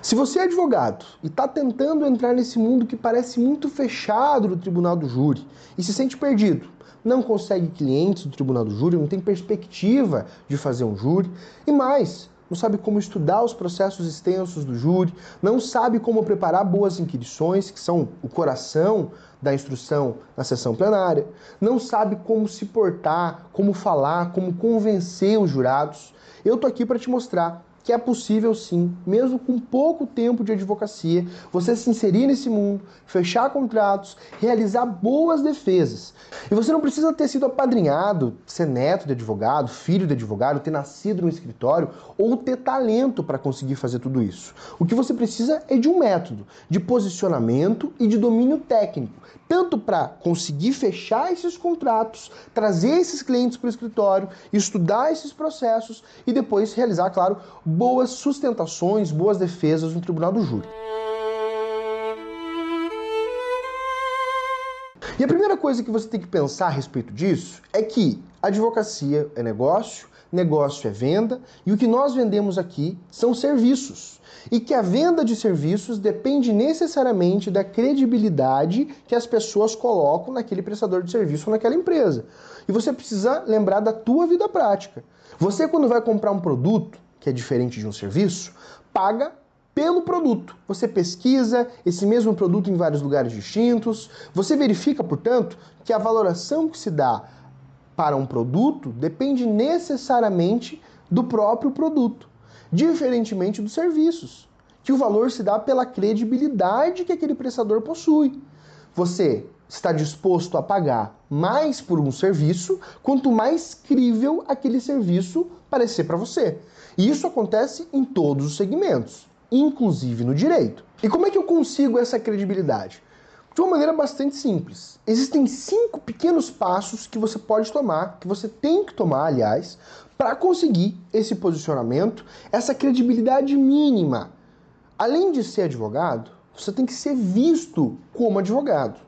Se você é advogado e está tentando entrar nesse mundo que parece muito fechado do tribunal do júri e se sente perdido, não consegue clientes do tribunal do júri, não tem perspectiva de fazer um júri e mais, não sabe como estudar os processos extensos do júri, não sabe como preparar boas inquirições, que são o coração da instrução na sessão plenária, não sabe como se portar, como falar, como convencer os jurados, eu tô aqui para te mostrar que é possível sim, mesmo com pouco tempo de advocacia, você se inserir nesse mundo, fechar contratos, realizar boas defesas. E você não precisa ter sido apadrinhado, ser neto de advogado, filho de advogado, ter nascido no escritório ou ter talento para conseguir fazer tudo isso. O que você precisa é de um método, de posicionamento e de domínio técnico, tanto para conseguir fechar esses contratos, trazer esses clientes para o escritório, estudar esses processos e depois realizar, claro, boas sustentações, boas defesas no tribunal do júri. E a primeira coisa que você tem que pensar a respeito disso é que advocacia é negócio, negócio é venda, e o que nós vendemos aqui são serviços. E que a venda de serviços depende necessariamente da credibilidade que as pessoas colocam naquele prestador de serviço ou naquela empresa. E você precisa lembrar da tua vida prática. Você, quando vai comprar um produto, que é diferente de um serviço, paga pelo produto. Você pesquisa esse mesmo produto em vários lugares distintos, você verifica, portanto, que a valoração que se dá para um produto depende necessariamente do próprio produto, diferentemente dos serviços, que o valor se dá pela credibilidade que aquele prestador possui. Você está disposto a pagar mais por um serviço, quanto mais crível aquele serviço parecer para você. E isso acontece em todos os segmentos, inclusive no direito. E como é que eu consigo essa credibilidade? De uma maneira bastante simples. Existem 5 pequenos passos que você pode tomar, que você tem que tomar, aliás, para conseguir esse posicionamento, essa credibilidade mínima. Além de ser advogado, você tem que ser visto como advogado.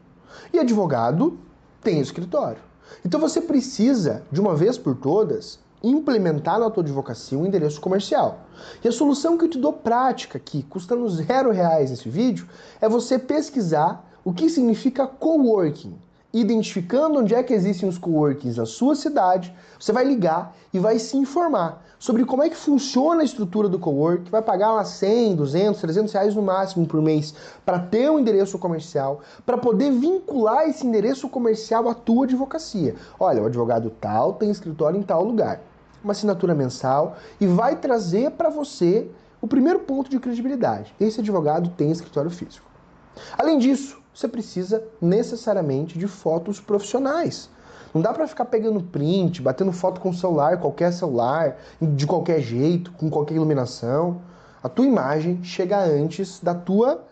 E advogado tem escritório. Então você precisa, de uma vez por todas, implementar na tua advocacia um endereço comercial. E a solução que eu te dou prática aqui, custando R$0 nesse vídeo, é você pesquisar o que significa coworking. Identificando onde é que existem os coworkings na sua cidade, você vai ligar e vai se informar sobre como é que funciona a estrutura do coworking, vai pagar lá 100, 200, 300 reais no máximo por mês para ter um endereço comercial, para poder vincular esse endereço comercial à tua advocacia. Olha, o advogado tal tem escritório em tal lugar, uma assinatura mensal e vai trazer para você o primeiro ponto de credibilidade. Esse advogado tem escritório físico. Além disso, você precisa necessariamente de fotos profissionais. Não dá para ficar pegando print, batendo foto com celular, de qualquer jeito, com qualquer iluminação. A tua imagem chega antes da tua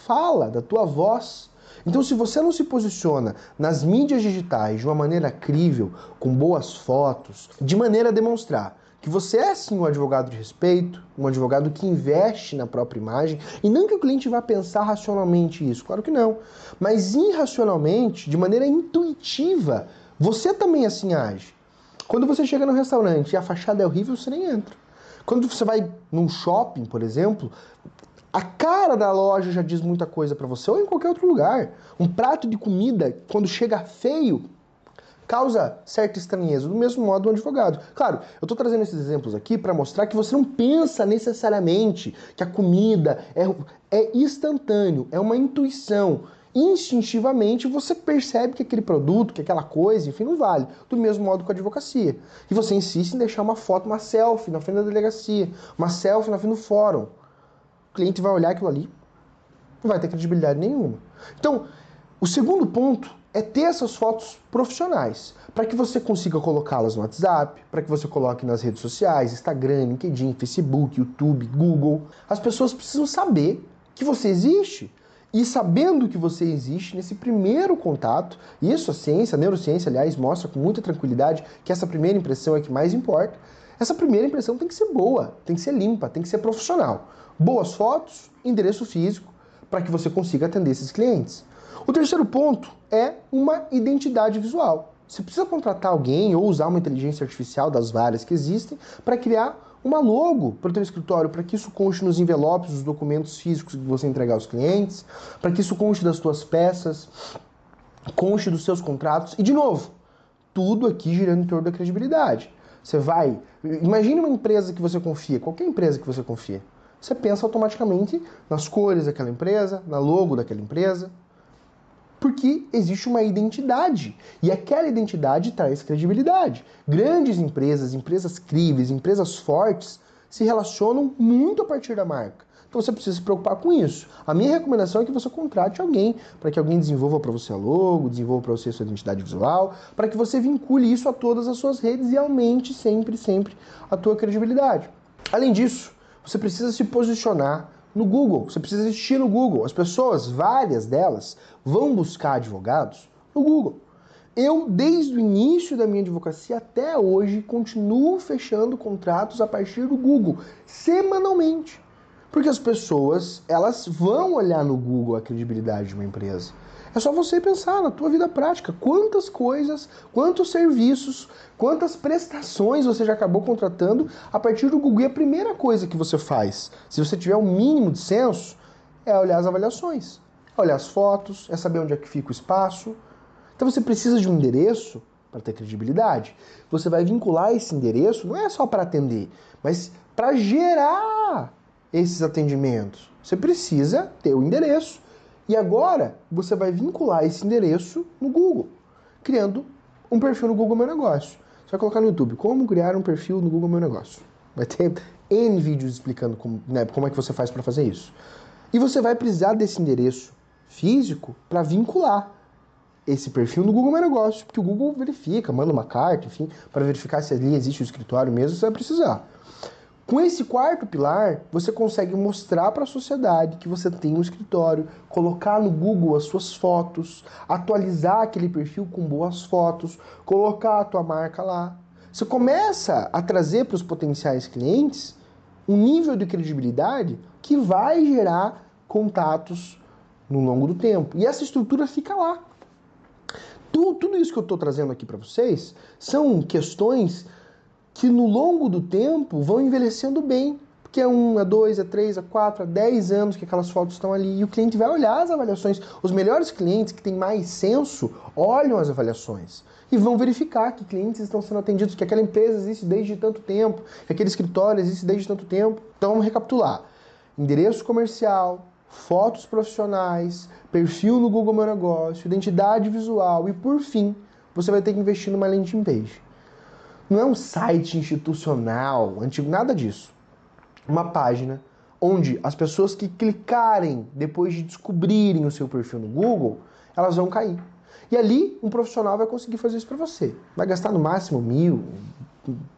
fala, da tua voz. Então, se você não se posiciona nas mídias digitais de uma maneira crível, com boas fotos, de maneira a demonstrar que você é sim um advogado de respeito, um advogado que investe na própria imagem, e não que o cliente vá pensar racionalmente isso, claro que não, mas irracionalmente, de maneira intuitiva, você também assim age. Quando você chega no restaurante e a fachada é horrível, você nem entra. Quando você vai num shopping, por exemplo, a cara da loja já diz muita coisa para você, ou em qualquer outro lugar. Um prato de comida, quando chega feio, causa certa estranheza, do mesmo modo um advogado. Claro, eu estou trazendo esses exemplos aqui para mostrar que você não pensa necessariamente que a comida é instantâneo, é uma intuição. Instintivamente você percebe que aquele produto, que aquela coisa, enfim, não vale. Do mesmo modo com a advocacia. E você insiste em deixar uma foto, uma selfie na frente da delegacia, uma selfie na frente do fórum. O cliente vai olhar aquilo ali, não vai ter credibilidade nenhuma. Então, o segundo ponto é ter essas fotos profissionais, para que você consiga colocá-las no WhatsApp, para que você coloque nas redes sociais, Instagram, LinkedIn, Facebook, YouTube, Google. As pessoas precisam saber que você existe. E sabendo que você existe nesse primeiro contato, isso a ciência, a neurociência, aliás, mostra com muita tranquilidade que essa primeira impressão é que mais importa. Essa primeira impressão tem que ser boa, tem que ser limpa, tem que ser profissional. Boas fotos, endereço físico, para que você consiga atender esses clientes. O terceiro ponto é uma identidade visual. Você precisa contratar alguém ou usar uma inteligência artificial das várias que existem para criar uma logo para o teu escritório, para que isso conste nos envelopes, dos documentos físicos que você entregar aos clientes, para que isso conste das tuas peças, conste dos seus contratos. E, de novo, tudo aqui girando em torno da credibilidade. Você vai... Imagine uma empresa que você confia, qualquer empresa que você confia. Você pensa automaticamente nas cores daquela empresa, na logo daquela empresa, porque existe uma identidade. E aquela identidade traz credibilidade. Grandes empresas, empresas críveis, empresas fortes, se relacionam muito a partir da marca. Então você precisa se preocupar com isso. A minha recomendação é que você contrate alguém, para que alguém desenvolva para você a logo, desenvolva para você a sua identidade visual, para que você vincule isso a todas as suas redes e aumente sempre, sempre a tua credibilidade. Além disso, você precisa se posicionar no Google, você precisa existir no Google. As pessoas, várias delas, vão buscar advogados no Google. Eu, desde o início da minha advocacia até hoje, continuo fechando contratos a partir do Google, semanalmente. Porque as pessoas, elas vão olhar no Google a credibilidade de uma empresa. É só você pensar na tua vida prática. Quantas coisas, quantos serviços, quantas prestações você já acabou contratando a partir do Google. E a primeira coisa que você faz, se você tiver um mínimo de senso, é olhar as avaliações. É olhar as fotos, é saber onde é que fica o espaço. Então você precisa de um endereço para ter credibilidade. Você vai vincular esse endereço, não é só para atender, mas para gerar esses atendimentos. Você precisa ter o endereço. E agora você vai vincular esse endereço no Google, criando um perfil no Google Meu Negócio. Você vai colocar no YouTube, como criar um perfil no Google Meu Negócio. Vai ter N vídeos explicando como é que você faz para fazer isso. E você vai precisar desse endereço físico para vincular esse perfil no Google Meu Negócio, porque o Google verifica, manda uma carta, enfim, para verificar se ali existe o escritório mesmo, você vai precisar. Com esse quarto pilar, você consegue mostrar para a sociedade que você tem um escritório, colocar no Google as suas fotos, atualizar aquele perfil com boas fotos, colocar a tua marca lá. Você começa a trazer para os potenciais clientes um nível de credibilidade que vai gerar contatos no longo do tempo. E essa estrutura fica lá. Tudo isso que eu estou trazendo aqui para vocês são questões que no longo do tempo vão envelhecendo bem. Porque é 1, é 2, é 3, é 4, é 10 anos que aquelas fotos estão ali. E o cliente vai olhar as avaliações. Os melhores clientes que têm mais senso olham as avaliações. E vão verificar que clientes estão sendo atendidos, que aquela empresa existe desde tanto tempo, que aquele escritório existe desde tanto tempo. Então vamos recapitular. Endereço comercial, fotos profissionais, perfil no Google Meu Negócio, identidade visual e, por fim, você vai ter que investir numa landing page. Não é um site institucional, antigo, nada disso. Uma página onde as pessoas que clicarem depois de descobrirem o seu perfil no Google, elas vão cair. E ali, um profissional vai conseguir fazer isso para você. Vai gastar no máximo 1.000,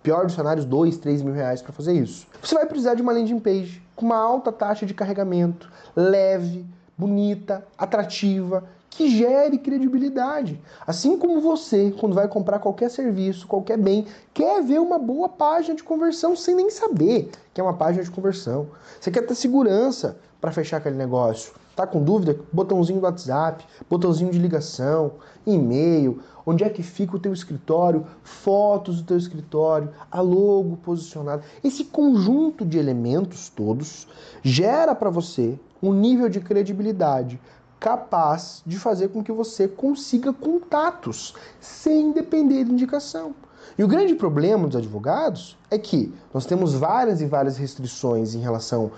pior dos cenários, 2, 3 mil reais para fazer isso. Você vai precisar de uma landing page com uma alta taxa de carregamento, leve, bonita, atrativa, que gere credibilidade. Assim como você, quando vai comprar qualquer serviço, qualquer bem, quer ver uma boa página de conversão sem nem saber que é uma página de conversão. Você quer ter segurança para fechar aquele negócio. Tá com dúvida? Botãozinho do WhatsApp, botãozinho de ligação, e-mail, onde é que fica o teu escritório, fotos do teu escritório, a logo posicionada. Esse conjunto de elementos todos gera para você um nível de credibilidade capaz de fazer com que você consiga contatos sem depender de indicação. E o grande problema dos advogados é que nós temos várias e várias restrições em relação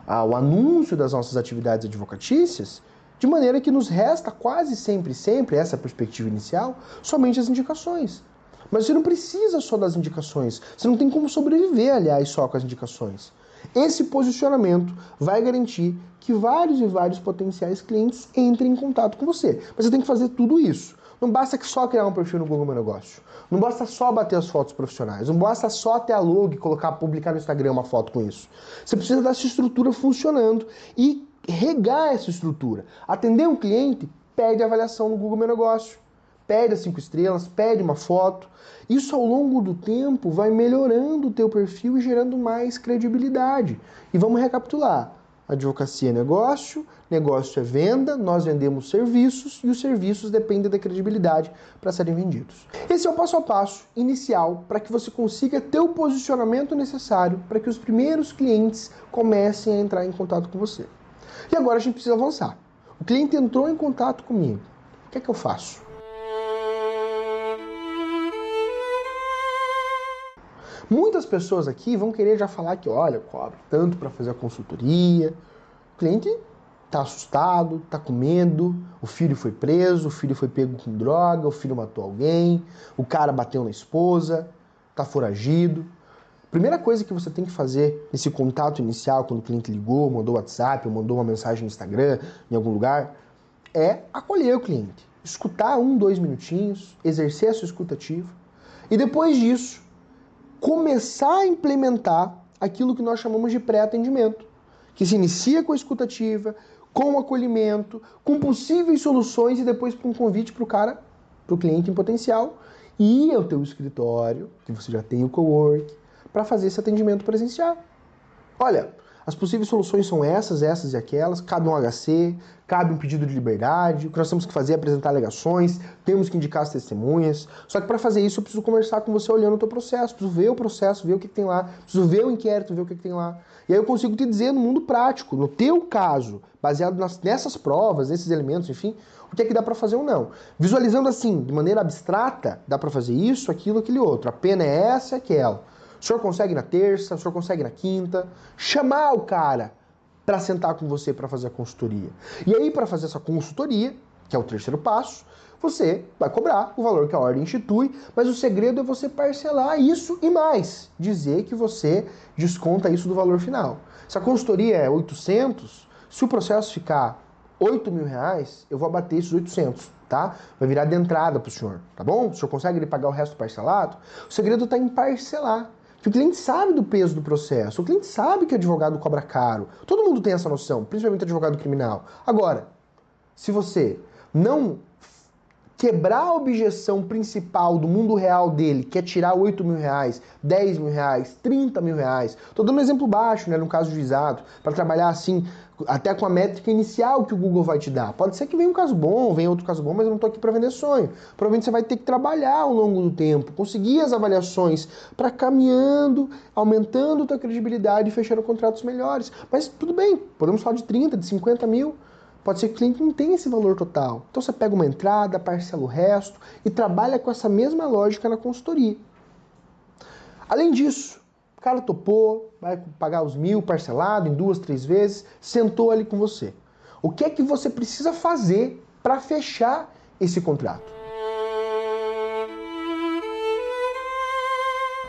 ao anúncio das nossas atividades advocatícias, de maneira que nos resta quase sempre essa perspectiva inicial, somente as indicações. Mas você não precisa só das indicações, você não tem como sobreviver, aliás, só com as indicações. Esse posicionamento vai garantir que vários e vários potenciais clientes entrem em contato com você. Mas você tem que fazer tudo isso. Não basta só criar um perfil no Google Meu Negócio. Não basta só bater as fotos profissionais. Não basta só ter a logo e publicar no Instagram uma foto com isso. Você precisa dessa estrutura funcionando e regar essa estrutura. Atender um cliente, pede avaliação no Google Meu Negócio. Pede as 5 estrelas, pede uma foto. Isso ao longo do tempo vai melhorando o teu perfil e gerando mais credibilidade. E vamos recapitular. advocacia é negócio, negócio é venda, nós vendemos serviços e os serviços dependem da credibilidade para serem vendidos. Esse é o passo a passo inicial para que você consiga ter o posicionamento necessário para que os primeiros clientes comecem a entrar em contato com você. E agora a gente precisa avançar. O cliente entrou em contato comigo. O que é que eu faço? Muitas pessoas aqui vão querer já falar que, olha, eu cobro tanto para fazer a consultoria. O cliente está assustado, está com medo, o filho foi preso, o filho foi pego com droga, o filho matou alguém, o cara bateu na esposa, está foragido. Primeira coisa que você tem que fazer nesse contato inicial, quando o cliente ligou, mandou WhatsApp, ou mandou uma mensagem no Instagram, em algum lugar, é acolher o cliente. Escutar 2 minutinhos, exercer a sua escutativa e depois disso, começar a implementar aquilo que nós chamamos de pré-atendimento, que se inicia com a escutativa, com o acolhimento, com possíveis soluções e depois com um convite para o cliente em potencial, ir ao teu escritório, que você já tem o cowork, para fazer esse atendimento presencial. Olha, as possíveis soluções são essas e aquelas, cabe um HC, cabe um pedido de liberdade, o que nós temos que fazer é apresentar alegações, temos que indicar as testemunhas, só que para fazer isso eu preciso conversar com você olhando o teu processo, preciso ver o processo, ver o que tem lá, preciso ver o inquérito, ver o que tem lá. E aí eu consigo te dizer no mundo prático, no teu caso, baseado nessas provas, nesses elementos, enfim, o que é que dá para fazer ou não. Visualizando assim, de maneira abstrata, dá para fazer isso, aquilo, aquele outro, a pena é essa e aquela. O senhor consegue na terça, o senhor consegue na quinta, chamar o cara para sentar com você para fazer a consultoria. E aí, para fazer essa consultoria, que é o terceiro passo, você vai cobrar o valor que a ordem institui, mas o segredo é você parcelar isso e mais, dizer que você desconta isso do valor final. Se a consultoria é 800, se o processo ficar R$8.000, eu vou abater esses 800, tá? Vai virar de entrada pro senhor, tá bom? O senhor consegue pagar o resto parcelado? O segredo está em parcelar. Que o cliente sabe do peso do processo, o cliente sabe que advogado cobra caro. Todo mundo tem essa noção, principalmente advogado criminal. Agora, se você não quebrar a objeção principal do mundo real dele, que é tirar R$8.000, R$10.000, R$30.000, tô dando um exemplo baixo, né, no caso juizado, para trabalhar assim, até com a métrica inicial que o Google vai te dar. Pode ser que venha um caso bom, venha outro caso bom, mas eu não tô aqui para vender sonho. Provavelmente você vai ter que trabalhar ao longo do tempo, conseguir as avaliações para caminhando, aumentando a tua credibilidade e fechando contratos melhores. Mas tudo bem, podemos falar de 30, de 50 mil. Pode ser que o cliente não tenha esse valor total. Então você pega uma entrada, parcela o resto e trabalha com essa mesma lógica na consultoria. Além disso, o cara topou, vai pagar os 1.000 parcelado em 2, 3 vezes, sentou ali com você. O que é que você precisa fazer para fechar esse contrato?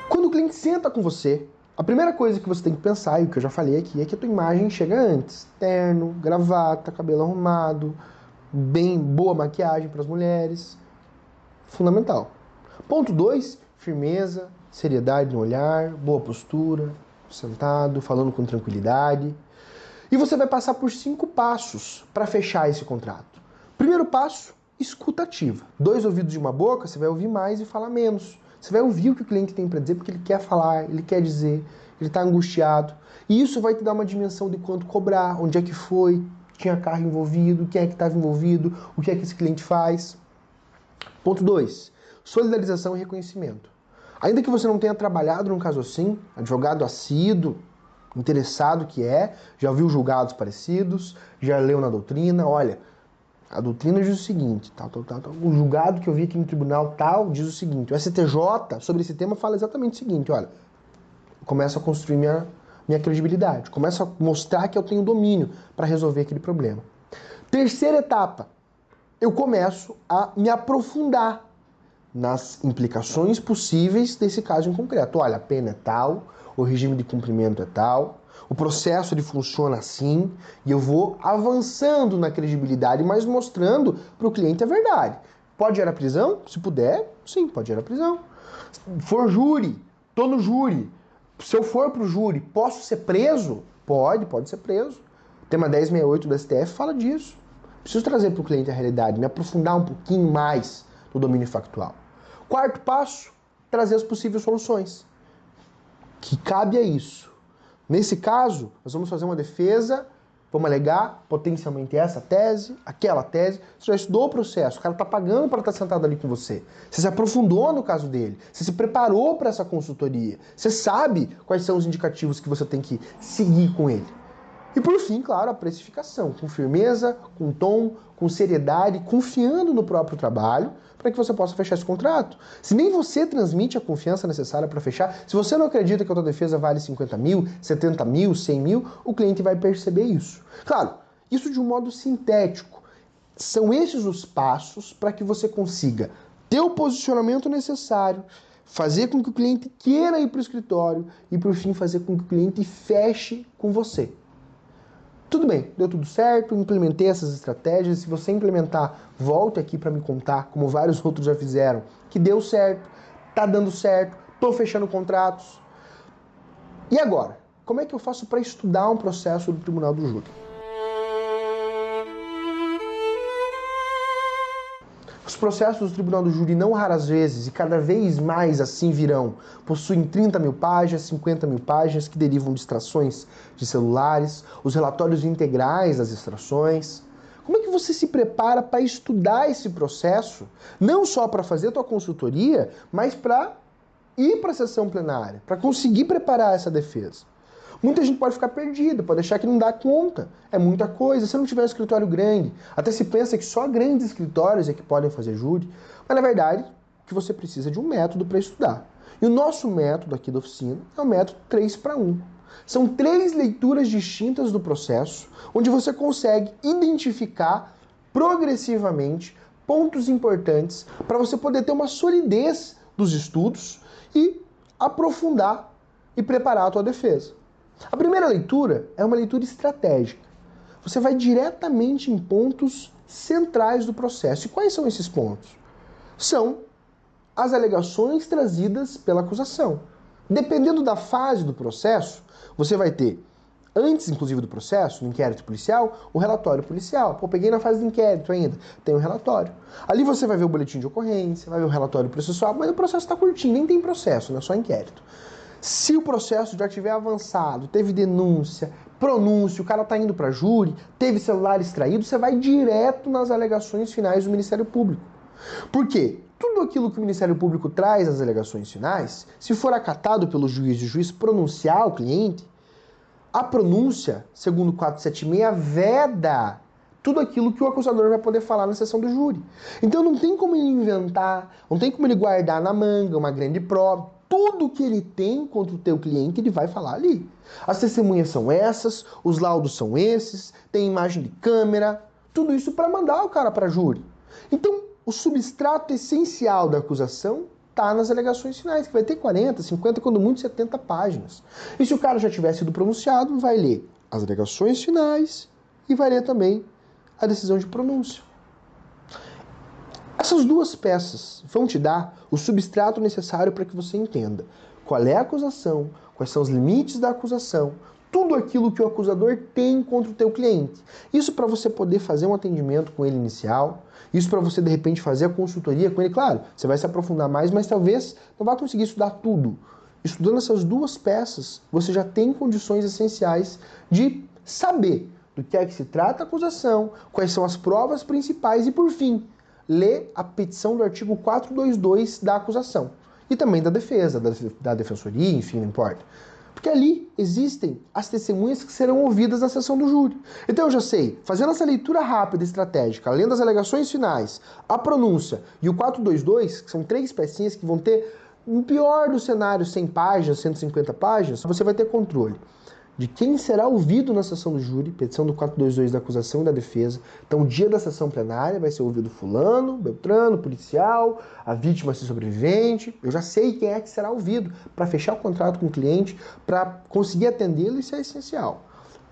Quando o cliente senta com você, a primeira coisa que você tem que pensar, e o que eu já falei aqui, é que a tua imagem chega antes. Terno, gravata, cabelo arrumado, bem boa maquiagem para as mulheres. Fundamental. Ponto 2, firmeza, seriedade no olhar, boa postura, sentado, falando com tranquilidade. E você vai passar por 5 passos para fechar esse contrato. Primeiro passo, escuta ativa. 2 ouvidos de uma boca, você vai ouvir mais e falar menos. Você vai ouvir o que o cliente tem para dizer porque ele quer falar, ele quer dizer, ele está angustiado. E isso vai te dar uma dimensão de quanto cobrar, onde é que foi, tinha carro envolvido, quem é que estava envolvido, o que é que esse cliente faz. Ponto 2, solidarização e reconhecimento. Ainda que você não tenha trabalhado num caso assim, advogado assíduo, interessado que é, já viu julgados parecidos, já leu na doutrina, olha, a doutrina diz o seguinte, tal. O julgado que eu vi aqui no tribunal tal diz o seguinte, o STJ sobre esse tema fala exatamente o seguinte, olha, eu começo a construir minha credibilidade, começo a mostrar que eu tenho domínio para resolver aquele problema. Terceira etapa, eu começo a me aprofundar nas implicações possíveis desse caso em concreto. Olha, a pena é tal, o regime de cumprimento é tal, o processo ele funciona assim, e eu vou avançando na credibilidade, mas mostrando para o cliente a verdade. Pode gerar prisão? Se puder, sim, pode gerar prisão. For júri, tô no júri. Se eu for pro júri, posso ser preso? Pode ser preso. O tema 1068 do STF fala disso. Preciso trazer para o cliente a realidade, me aprofundar um pouquinho mais no domínio factual. Quarto passo, trazer as possíveis soluções. Que cabe a isso. Nesse caso, nós vamos fazer uma defesa Vamos alegar potencialmente essa tese, aquela tese. Você já estudou o processo, o cara está pagando para estar sentado ali com você. Você se aprofundou no caso dele, você se preparou para essa consultoria. Você sabe quais são os indicativos que você tem que seguir com ele. E por fim, claro, a precificação, com firmeza, com tom, com seriedade, confiando no próprio trabalho, para que você possa fechar esse contrato. Se nem você transmite a confiança necessária para fechar, se você não acredita que a tua defesa vale 50 mil, 70 mil, 100 mil, o cliente vai perceber isso. Claro, isso de um modo sintético. São esses os passos para que você consiga ter o posicionamento necessário, fazer com que o cliente queira ir para o escritório e, por fim, fazer com que o cliente feche com você. Tudo bem, deu tudo certo, implementei essas estratégias. Se você implementar, volte aqui para me contar, como vários outros já fizeram, que deu certo, tá dando certo, tô fechando contratos. E agora? Como é que eu faço para estudar um processo do Tribunal do Júri? Os processos do Tribunal do Júri, não raras vezes, e cada vez mais assim virão, possuem 30 mil páginas, 50 mil páginas, que derivam de extrações de celulares, os relatórios integrais das extrações. Como é que você se prepara para estudar esse processo, não só para fazer a tua consultoria, mas para ir para a sessão plenária, para conseguir preparar essa defesa? Muita gente pode ficar perdida, pode achar que não dá conta. É muita coisa. Se não tiver um escritório grande, até se pensa que só grandes escritórios é que podem fazer júri. Mas, na verdade, o que você precisa é de um método para estudar. E o nosso método aqui da oficina é o método 3-para-1. São 3 leituras distintas do processo, onde você consegue identificar progressivamente pontos importantes para você poder ter uma solidez dos estudos e aprofundar e preparar a tua defesa. A primeira leitura é uma leitura estratégica. Você vai diretamente em pontos centrais do processo. E quais são esses pontos? São as alegações trazidas pela acusação. Dependendo da fase do processo, você vai ter, antes inclusive do processo, no inquérito policial, o relatório policial. Pô, peguei na fase do inquérito ainda, tem o relatório. Ali você vai ver o boletim de ocorrência, vai ver o relatório processual, mas o processo está curtinho, nem tem processo, né? Só inquérito. Se o processo já tiver avançado, teve denúncia, pronúncio, o cara está indo para júri, teve celular extraído, você vai direto nas alegações finais do Ministério Público. Por quê? Tudo aquilo que o Ministério Público traz nas alegações finais, se for acatado pelo juiz e o juiz pronunciar ao cliente, a pronúncia, segundo o 476, veda tudo aquilo que o acusador vai poder falar na sessão do júri. Então não tem como ele inventar, não tem como ele guardar na manga uma grande prova. Tudo que ele tem contra o teu cliente, ele vai falar ali. As testemunhas são essas, os laudos são esses, tem imagem de câmera, tudo isso para mandar o cara para júri. Então, o substrato essencial da acusação está nas alegações finais, que vai ter 40, 50, quando muito 70 páginas. E se o cara já tiver sido pronunciado, vai ler as alegações finais e vai ler também a decisão de pronúncia. Essas duas peças vão te dar o substrato necessário para que você entenda qual é a acusação, quais são os limites da acusação, tudo aquilo que o acusador tem contra o teu cliente. Isso para você poder fazer um atendimento com ele inicial, isso para você de repente fazer a consultoria com ele. Claro, você vai se aprofundar mais, mas talvez não vá conseguir estudar tudo. Estudando essas duas peças, você já tem condições essenciais de saber do que é que se trata a acusação, quais são as provas principais e, por fim, ler a petição do artigo 422 da acusação e também da defesa, da defensoria, enfim, não importa. Porque ali existem as testemunhas que serão ouvidas na sessão do júri. Então eu já sei, fazendo essa leitura rápida e estratégica, além das alegações finais, a pronúncia e o 422, que são 3 pecinhas que vão ter, no pior dos cenários, 100 páginas, 150 páginas, você vai ter controle de quem será ouvido na sessão do júri, petição do 422 da acusação e da defesa. Então, o dia da sessão plenária vai ser ouvido fulano, beltrano, policial, a vítima se sobrevivente. Eu já sei quem é que será ouvido para fechar o contrato com o cliente, para conseguir atendê-lo, isso é essencial.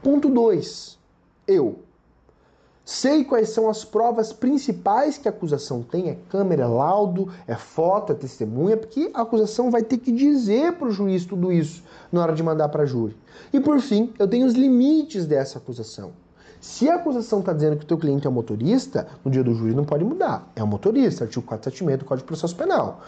Ponto 2. Eu sei quais são as provas principais que a acusação tem, é câmera, é laudo, é foto, é testemunha, porque a acusação vai ter que dizer para o juiz tudo isso na hora de mandar para júri. E por fim, eu tenho os limites dessa acusação. Se a acusação está dizendo que o teu cliente é um motorista, no dia do júri não pode mudar. É um motorista, artigo 476 do Código de Processo Penal.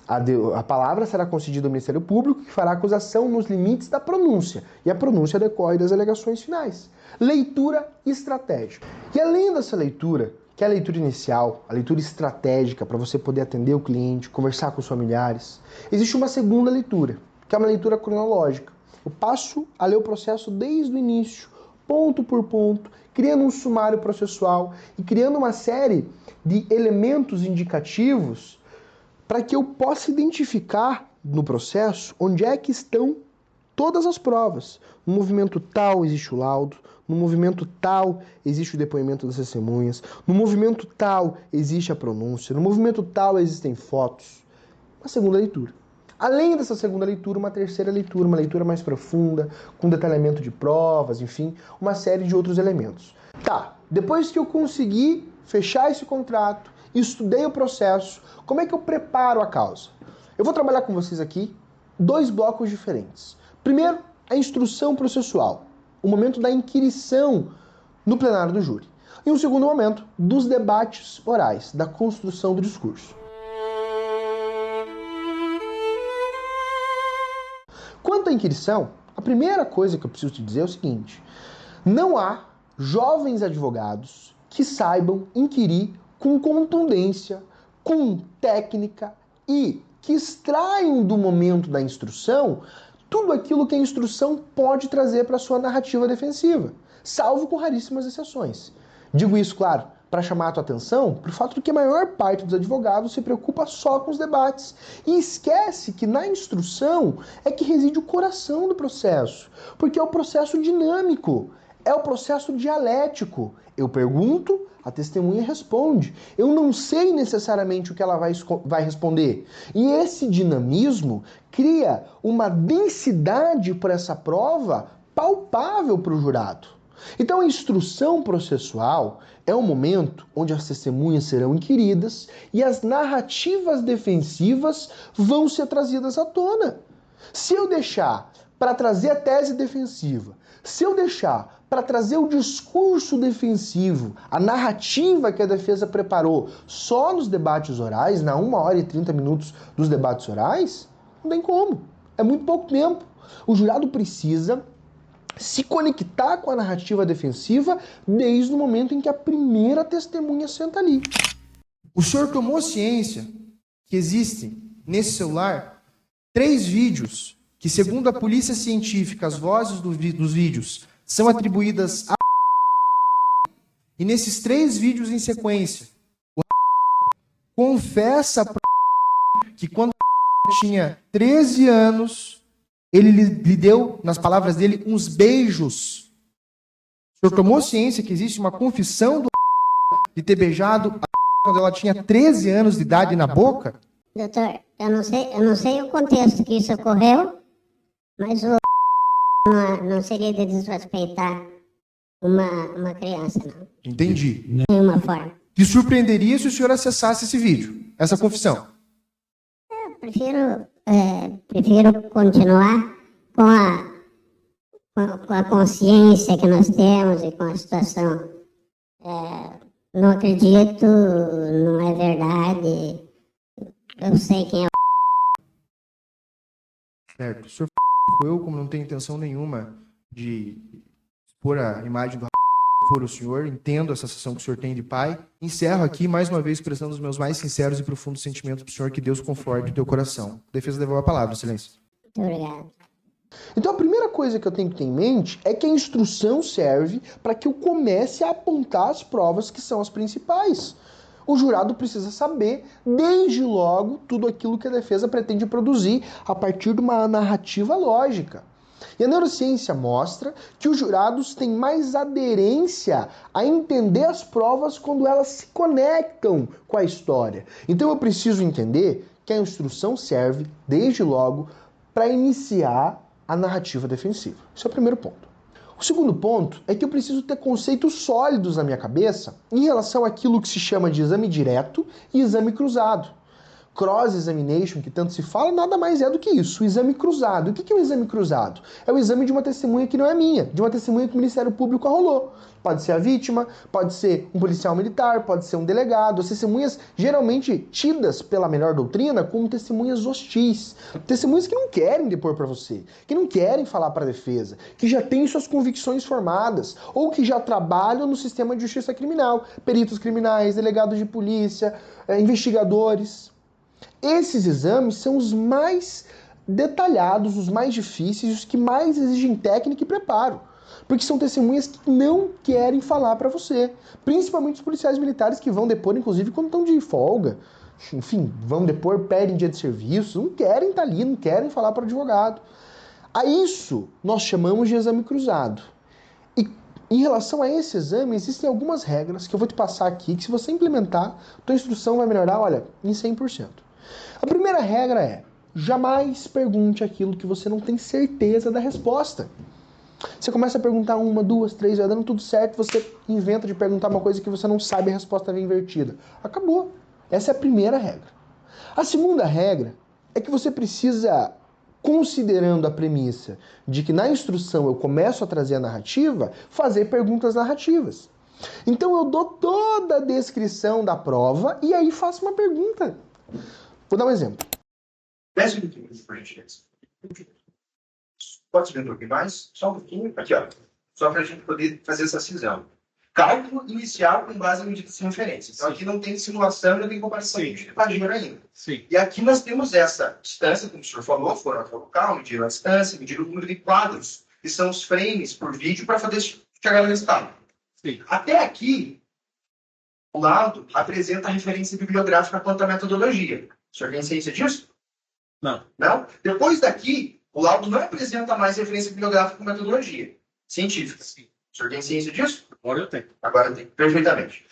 A palavra será concedida ao Ministério Público, que fará acusação nos limites da pronúncia. E a pronúncia decorre das alegações finais. Leitura estratégica. E além dessa leitura, que é a leitura inicial, a leitura estratégica para você poder atender o cliente, conversar com os familiares, existe uma segunda leitura, que é uma leitura cronológica. Eu passo a ler o processo desde o início, ponto por ponto, criando um sumário processual e criando uma série de elementos indicativos para que eu possa identificar no processo onde é que estão todas as provas. No movimento tal existe o laudo, no movimento tal existe o depoimento das testemunhas, no movimento tal existe a pronúncia, no movimento tal existem fotos. Uma segunda leitura. Além dessa segunda leitura, uma terceira leitura, uma leitura mais profunda, com detalhamento de provas, enfim, uma série de outros elementos. Tá, depois que eu consegui fechar esse contrato, estudei o processo, como é que eu preparo a causa? Eu vou trabalhar com vocês aqui 2 blocos diferentes. Primeiro, a instrução processual, o momento da inquirição no plenário do júri. E um segundo momento, dos debates orais, da construção do discurso. Quanto à inquirição, a primeira coisa que eu preciso te dizer é o seguinte: não há jovens advogados que saibam inquirir com contundência, com técnica e que extraiam do momento da instrução tudo aquilo que a instrução pode trazer para a sua narrativa defensiva, salvo com raríssimas exceções. Digo isso, claro, para chamar a tua atenção para o fato de que a maior parte dos advogados se preocupa só com os debates e esquece que na instrução é que reside o coração do processo, porque é o processo dinâmico, é o processo dialético. Eu pergunto, a testemunha responde. Eu não sei necessariamente o que ela vai responder. E esse dinamismo cria uma densidade para essa prova palpável para o jurado. Então a instrução processual é o momento onde as testemunhas serão inquiridas e as narrativas defensivas vão ser trazidas à tona. Se eu deixar para trazer a tese defensiva, se eu deixar para trazer o discurso defensivo, a narrativa que a defesa preparou só nos debates orais, na 1 hora e 30 minutos dos debates orais, não tem como. É muito pouco tempo. O jurado precisa se conectar com a narrativa defensiva desde o momento em que a primeira testemunha senta ali. O senhor tomou ciência que existem nesse celular 3 vídeos que, segundo a polícia científica, as vozes dos vídeos são atribuídas a... E nesses 3 vídeos em sequência, o confessa que quando tinha 13 anos, ele lhe deu, nas palavras dele, uns beijos. O senhor tomou ciência que existe uma confissão de ter beijado quando ela tinha 13 anos de idade na boca? Doutor, eu não sei o contexto que isso ocorreu, mas não seria de desrespeitar uma criança, não. Entendi. De nenhuma forma. Te surpreenderia se o senhor acessasse esse vídeo, essa confissão? Eu prefiro continuar com a consciência que nós temos e com a situação. Não acredito, não é verdade. Eu sei quem é o... Certo. O senhor eu, como não tenho intenção nenhuma de expor a imagem do for o senhor, entendo essa sensação que o senhor tem de pai. Encerro aqui, mais uma vez, prestando os meus mais sinceros e profundos sentimentos para o senhor, que Deus conforte o teu coração. Defesa devolve a palavra, excelência. Muito obrigado. Então a primeira coisa que eu tenho que ter em mente é que a instrução serve para que eu comece a apontar as provas que são as principais. O jurado precisa saber, desde logo, tudo aquilo que a defesa pretende produzir a partir de uma narrativa lógica. E a neurociência mostra que os jurados têm mais aderência a entender as provas quando elas se conectam com a história. Então eu preciso entender que a instrução serve, desde logo, para iniciar a narrativa defensiva. Esse é o primeiro ponto. O segundo ponto é que eu preciso ter conceitos sólidos na minha cabeça em relação àquilo que se chama de exame direto e exame cruzado. cross-examination, que tanto se fala, nada mais é do que isso, o exame cruzado. O que é o exame cruzado? É o exame de uma testemunha que não é minha, de uma testemunha que o Ministério Público arrolou. Pode ser a vítima, pode ser um policial militar, pode ser um delegado, as testemunhas geralmente tidas pela melhor doutrina como testemunhas hostis. Testemunhas que não querem depor para você, que não querem falar para a defesa, que já têm suas convicções formadas, ou que já trabalham no sistema de justiça criminal, peritos criminais, delegados de polícia, investigadores. Esses exames são os mais detalhados, os mais difíceis, os que mais exigem técnica e preparo. Porque são testemunhas que não querem falar para você. Principalmente os policiais militares que vão depor, inclusive, quando estão de folga. Enfim, vão depor, perdem dia de serviço, não querem estar ali, não querem falar para o advogado. A isso nós chamamos de exame cruzado. E em relação a esse exame, existem algumas regras que eu vou te passar aqui, que se você implementar, tua instrução vai melhorar, olha, em 100%. A primeira regra é, jamais pergunte aquilo que você não tem certeza da resposta. Você começa a perguntar uma, duas, três, vai dando tudo certo, você inventa de perguntar uma coisa que você não sabe a resposta vem invertida. Acabou. Essa é a primeira regra. A segunda regra é que você precisa, considerando a premissa de que na instrução eu começo a trazer a narrativa, fazer perguntas narrativas. Então eu dou toda a descrição da prova e aí faço uma pergunta. Vou dar um exemplo. Desce um pouquinho, por gentileza. Pode subir um pouquinho mais? Só um pouquinho. Aqui, ó. Só para a gente poder fazer essa cisão. Cálculo inicial com base em medidas de referência. Então, aqui não tem simulação, não tem comparação de página ainda. Sim. E aqui nós temos essa distância, como o senhor falou, foram até o local, mediram a distância, mediram o número de quadros, que são os frames por vídeo, para poder chegar no resultado. Sim. Até aqui, o laudo apresenta a referência bibliográfica quanto à metodologia. O senhor tem ciência disso? Não. Não? Depois daqui, o laudo não apresenta mais referência bibliográfica com metodologia científica. Sim. O senhor tem ciência disso? Agora eu tenho. Agora tem. Perfeitamente.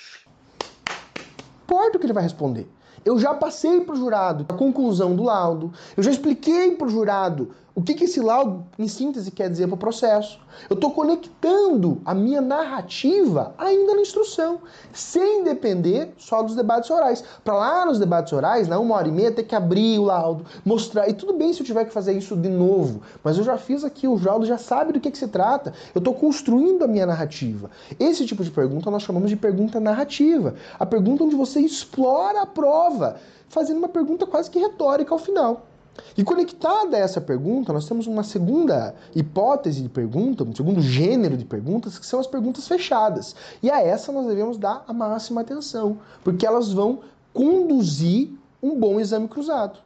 Importa o que ele vai responder. Eu já passei para o jurado a conclusão do laudo, eu já expliquei para o jurado o que esse laudo, em síntese, quer dizer para o processo. Eu estou conectando a minha narrativa ainda na instrução, sem depender só dos debates orais. Para lá nos debates orais, na 1h30, ter que abrir o laudo, mostrar. E tudo bem se eu tiver que fazer isso de novo, mas eu já fiz aqui, o laudo já sabe do que se trata. Eu estou construindo a minha narrativa. Esse tipo de pergunta nós chamamos de pergunta narrativa. A pergunta onde você explora a prova, fazendo uma pergunta quase que retórica ao final. E conectada a essa pergunta, nós temos uma segunda hipótese de pergunta, um segundo gênero de perguntas, que são as perguntas fechadas. E a essa nós devemos dar a máxima atenção, porque elas vão conduzir um bom exame cruzado.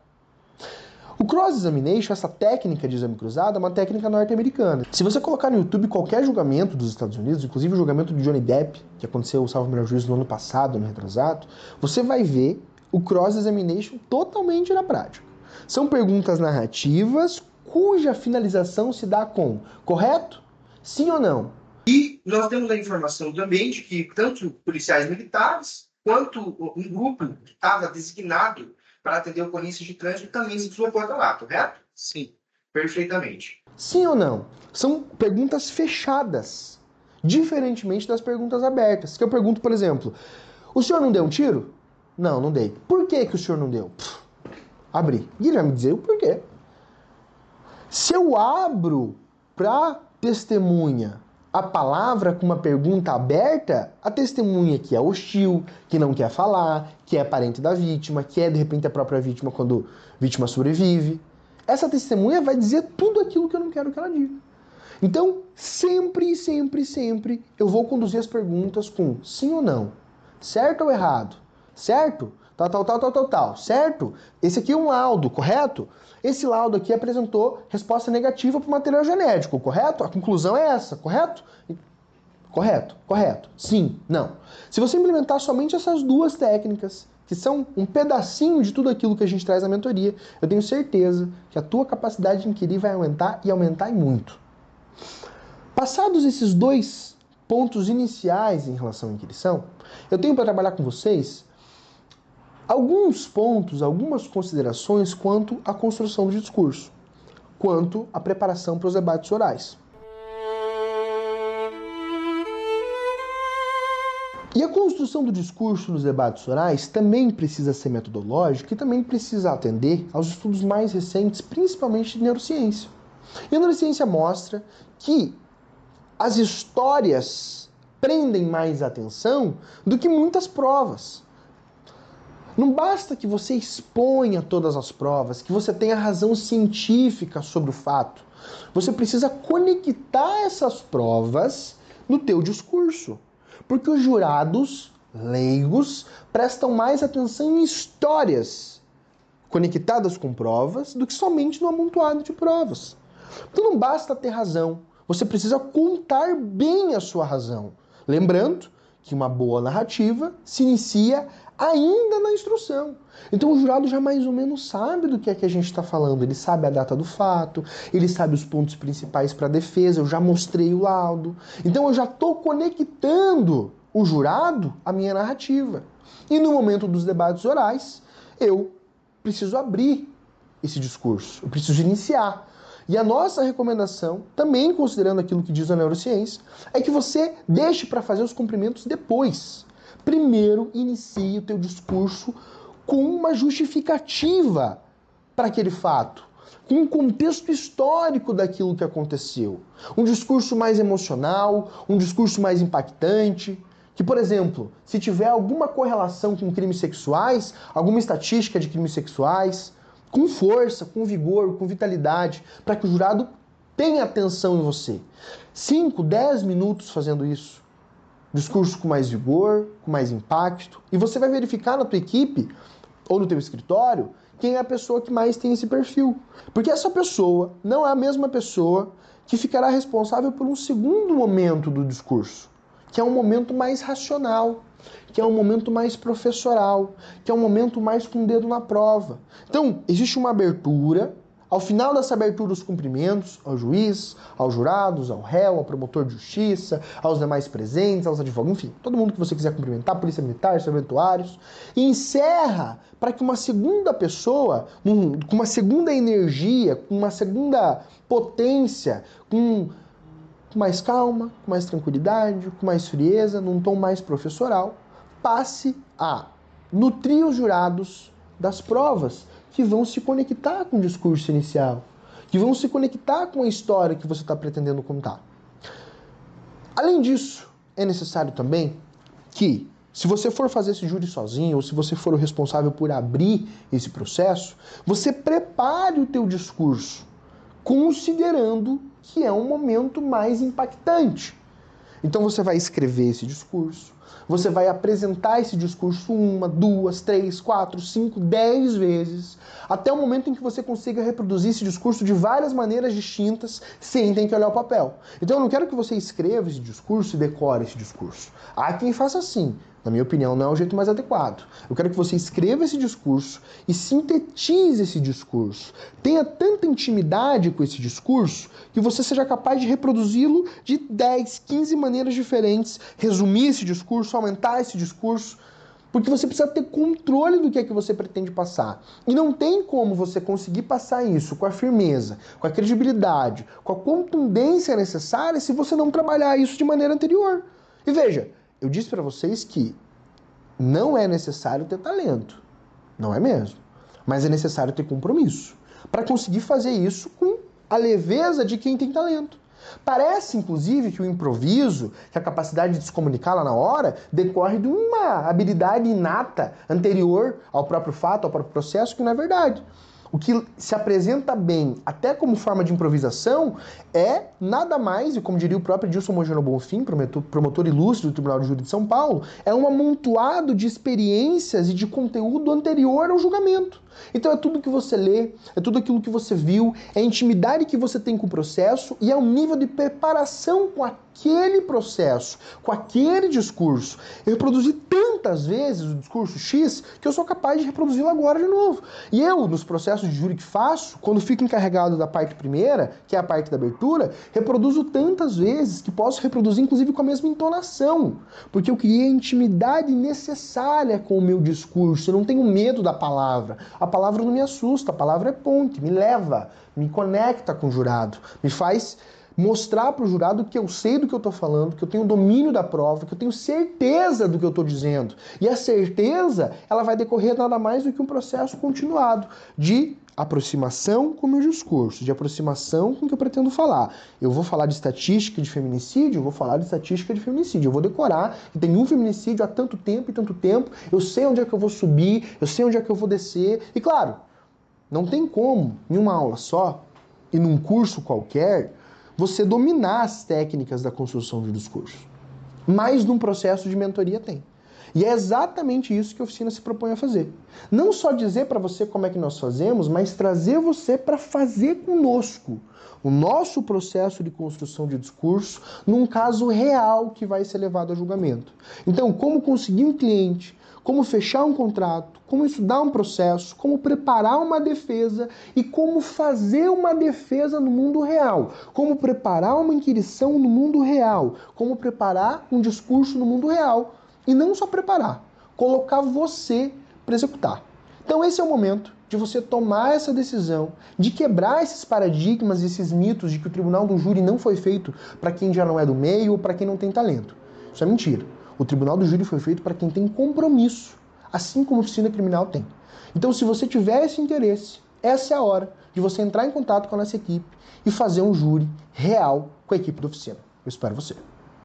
O cross-examination, essa técnica de exame cruzado, é uma técnica norte-americana. Se você colocar no YouTube qualquer julgamento dos Estados Unidos, inclusive o julgamento de Johnny Depp, que aconteceu, salvo o melhor juízo, no ano passado, no retrasado, você vai ver o cross-examination totalmente na prática. São perguntas narrativas cuja finalização se dá com correto? Sim ou não? E nós temos a informação também de que tanto policiais militares quanto um grupo que estava designado para atender ocorrências de trânsito também se deslocou até lá, correto? Sim. Perfeitamente. Sim ou não? São perguntas fechadas, diferentemente das perguntas abertas. Que eu pergunto, por exemplo, o senhor não deu um tiro? Não, não dei. Por que o senhor não deu? Abri. E ele vai me dizer o porquê. Se eu abro para testemunha a palavra com uma pergunta aberta, a testemunha que é hostil, que não quer falar, que é parente da vítima, que é de repente a própria vítima quando a vítima sobrevive, essa testemunha vai dizer tudo aquilo que eu não quero que ela diga. Então, sempre, sempre, sempre eu vou conduzir as perguntas com sim ou não, certo ou errado, certo? Tal, certo? Esse aqui é um laudo, correto? Esse laudo aqui apresentou resposta negativa para o material genético, correto? A conclusão é essa, correto? Correto. Sim, não. Se você implementar somente essas duas técnicas, que são um pedacinho de tudo aquilo que a gente traz na mentoria, eu tenho certeza que a tua capacidade de inquirir vai aumentar e aumentar e muito. Passados esses dois pontos iniciais em relação à inquirição, eu tenho para trabalhar com vocês alguns pontos, algumas considerações quanto à construção do discurso, quanto à preparação para os debates orais. E a construção do discurso nos debates orais também precisa ser metodológica e também precisa atender aos estudos mais recentes, principalmente de neurociência. E a neurociência mostra que as histórias prendem mais atenção do que muitas provas. Não basta que você exponha todas as provas, que você tenha razão científica sobre o fato. Você precisa conectar essas provas no teu discurso. Porque os jurados leigos prestam mais atenção em histórias conectadas com provas do que somente no amontoado de provas. Então não basta ter razão, você precisa contar bem a sua razão. Lembrando que uma boa narrativa se inicia ainda na instrução. Então o jurado já mais ou menos sabe do que é que a gente está falando. Ele sabe a data do fato, ele sabe os pontos principais para a defesa, eu já mostrei o laudo. Então eu já estou conectando o jurado à minha narrativa. E no momento dos debates orais, eu preciso abrir esse discurso, eu preciso iniciar. E a nossa recomendação, também considerando aquilo que diz a neurociência, é que você deixe para fazer os cumprimentos depois. Primeiro, inicie o teu discurso com uma justificativa para aquele fato, com um contexto histórico daquilo que aconteceu. Um discurso mais emocional, um discurso mais impactante, que, por exemplo, se tiver alguma correlação com crimes sexuais, alguma estatística de crimes sexuais, com força, com vigor, com vitalidade, para que o jurado tenha atenção em você. 5, 10 minutos fazendo isso. Discurso com mais vigor, com mais impacto. E você vai verificar na tua equipe, ou no teu escritório, quem é a pessoa que mais tem esse perfil. Porque essa pessoa não é a mesma pessoa que ficará responsável por um segundo momento do discurso, que é um momento mais racional, que é um momento mais professoral, que é um momento mais com o dedo na prova. Então, existe uma abertura. Ao final dessa abertura, os cumprimentos ao juiz, aos jurados, ao réu, ao promotor de justiça, aos demais presentes, aos advogados, enfim, todo mundo que você quiser cumprimentar, polícia militar, serventuários, e encerra para que uma segunda pessoa, com uma segunda energia, com uma segunda potência, com mais calma, com mais tranquilidade, com mais frieza, num tom mais professoral, passe a nutrir os jurados das provas que vão se conectar com o discurso inicial, que vão se conectar com a história que você está pretendendo contar. Além disso, é necessário também que, se você for fazer esse júri sozinho, ou se você for o responsável por abrir esse processo, você prepare o teu discurso, considerando que é um momento mais impactante. Então você vai escrever esse discurso, você vai apresentar esse discurso 1, 2, 3, 4, 5, 10 vezes, até o momento em que você consiga reproduzir esse discurso de várias maneiras distintas, sem ter que olhar o papel. Então eu não quero que você escreva esse discurso e decore esse discurso. Há quem faça assim. Na minha opinião, não é o jeito mais adequado. Eu quero que você escreva esse discurso e sintetize esse discurso. Tenha tanta intimidade com esse discurso que você seja capaz de reproduzi-lo de 10, 15 maneiras diferentes, resumir esse discurso, aumentar esse discurso, porque você precisa ter controle do que é que você pretende passar. E não tem como você conseguir passar isso com a firmeza, com a credibilidade, com a contundência necessária se você não trabalhar isso de maneira anterior. E veja, eu disse para vocês que não é necessário ter talento. Não é mesmo. Mas é necessário ter compromisso para conseguir fazer isso com a leveza de quem tem talento. Parece, inclusive, que o improviso, que a capacidade de se comunicar lá na hora, decorre de uma habilidade inata anterior ao próprio fato, ao próprio processo, que não é verdade. O que se apresenta bem, até como forma de improvisação, é nada mais, e como diria o próprio Dilson Mogeno Bonfim, promotor ilustre do Tribunal de Júri de São Paulo, é um amontoado de experiências e de conteúdo anterior ao julgamento. Então é tudo que você lê, é tudo aquilo que você viu, é a intimidade que você tem com o processo e é um nível de preparação com aquele processo, com aquele discurso. Eu reproduzi tantas vezes o discurso X que eu sou capaz de reproduzi-lo agora de novo. E eu, nos processos de júri que faço, quando fico encarregado da parte primeira, que é a parte da abertura, reproduzo tantas vezes que posso reproduzir inclusive com a mesma entonação, porque eu criei a intimidade necessária com o meu discurso, eu não tenho medo da palavra. A palavra não me assusta, a palavra é ponte, me leva, me conecta com o jurado, me faz mostrar para o jurado que eu sei do que eu estou falando, que eu tenho domínio da prova, que eu tenho certeza do que eu estou dizendo. E a certeza, ela vai decorrer nada mais do que um processo continuado de aproximação com o meu discurso, de aproximação com o que eu pretendo falar. Eu vou falar de estatística de feminicídio, eu vou falar de estatística de feminicídio. Eu vou decorar que tem um feminicídio há tanto tempo e tanto tempo, eu sei onde é que eu vou subir, eu sei onde é que eu vou descer. E claro, não tem como, em uma aula só, e num curso qualquer, você dominar as técnicas da construção de discurso. Mas num processo de mentoria tem. E é exatamente isso que a oficina se propõe a fazer. Não só dizer para você como é que nós fazemos, mas trazer você para fazer conosco o nosso processo de construção de discurso num caso real que vai ser levado a julgamento. Então, como conseguir um cliente, como fechar um contrato, como estudar um processo, como preparar uma defesa e como fazer uma defesa no mundo real, como preparar uma inquirição no mundo real, como preparar um discurso no mundo real. E não só preparar, colocar você para executar. Então esse é o momento de você tomar essa decisão, de quebrar esses paradigmas, esses mitos de que o tribunal do júri não foi feito para quem já não é do meio ou para quem não tem talento. Isso é mentira. O tribunal do júri foi feito para quem tem compromisso, assim como a oficina criminal tem. Então se você tiver esse interesse, essa é a hora de você entrar em contato com a nossa equipe e fazer um júri real com a equipe da oficina. Eu espero você.